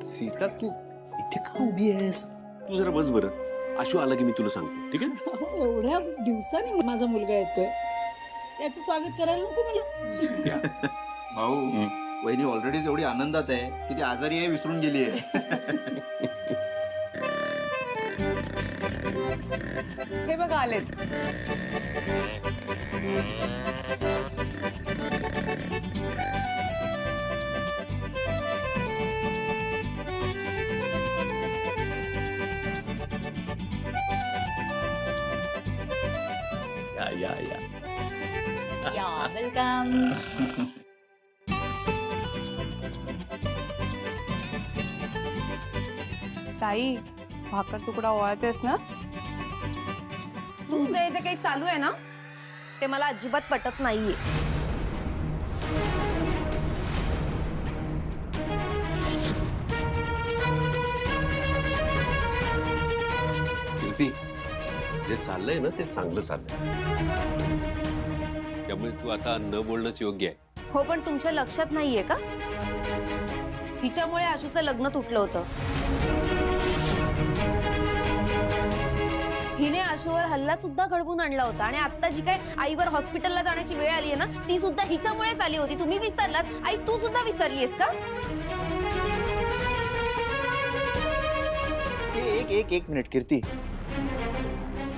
सीता तू इथे का उभी आहेस? तू जरा बस बरं. आशू आला की मी तुला सांगतो, ठीक आहे? एवढ्या दिवसांनी माझा मुलगा येतोय, त्याचं स्वागत करायला नको मला? भाऊ वहिनी ऑलरेडीच एवढी आनंदात आहे की ती आजारी आहे विसरून गेली आहे. हे बघा आलेच. या या या. या वेलकम. ताई भाकर तुकडा ओळतेस ना? तुमचं हे जे काही चालू आहे ना ते मला अजिबात पटत नाहीये. कीर्ती, जे चाललंय ना ते चांगलं चाललंय. त्यामुळे तू आता न बोलणंच योग्य आहे. हो पण तुमच्या लक्षात नाहीये का हिच्यामुळे आशूचं लग्न तुटलं होतं. हिने आशूवर हल्ला सुद्धा घडवून आणला होता आणि आता जी काय आईवर हॉस्पिटलला जाण्याची वेळ आली आहे ना ती सुद्धा हिच्यामुळेच आली होती. तुम्ही विसरलात. आई तू सुद्धा विसरलीस का? एक मिनिट कीर्ती,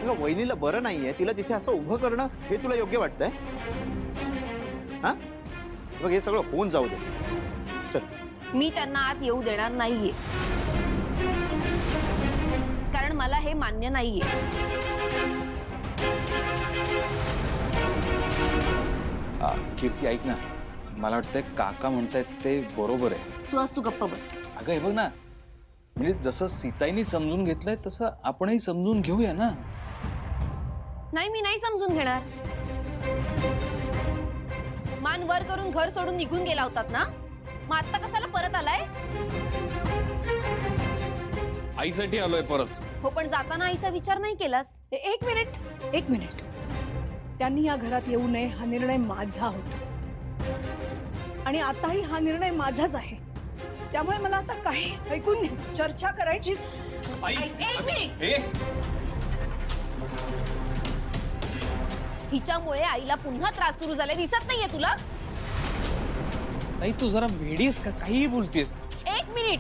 अगं वहिनीला बरं नाहीये, तिला तिथे असं उभं करणं हे तुला योग्य वाटतंय? हा बघ हे सगळं होऊन जाऊ दे. चल. मी त्यांना आत येऊ देणार नाहीये कारण मला हे मान्य नाहीये. कीर्ती ऐक ना, मला वाटतंय काका म्हणतायत ते बरोबर आहे. सुहास तू गप्प बस. अगं हे बघ ना, म्हणजे जसं सीताईनी समजून घेतलंय तसं आपणही समजून घेऊया ना. नाही मी नाही समजून घेणार. मान वर करून घर सोडून निघून गेला होतात ना मग आता कशाला परत आलाय? आईसाठी आलोय परत. हो पण जाताना आईचा विचार नाही केलास? एक मिनिट. त्यांनी या घरात येऊ नये हा निर्णय माझा होता आणि आताही हा निर्णय माझाच आहे. त्यामुळे मला आता काही ऐकून घे. चर्चा करायची. एक मिनिट. हिच्यामुळे आईला पुन्हा त्रास सुरू झाले दिसत नाहीये तुला? ताई तू जरा वेडीस का? काही बोलतेस? एक मिनिट.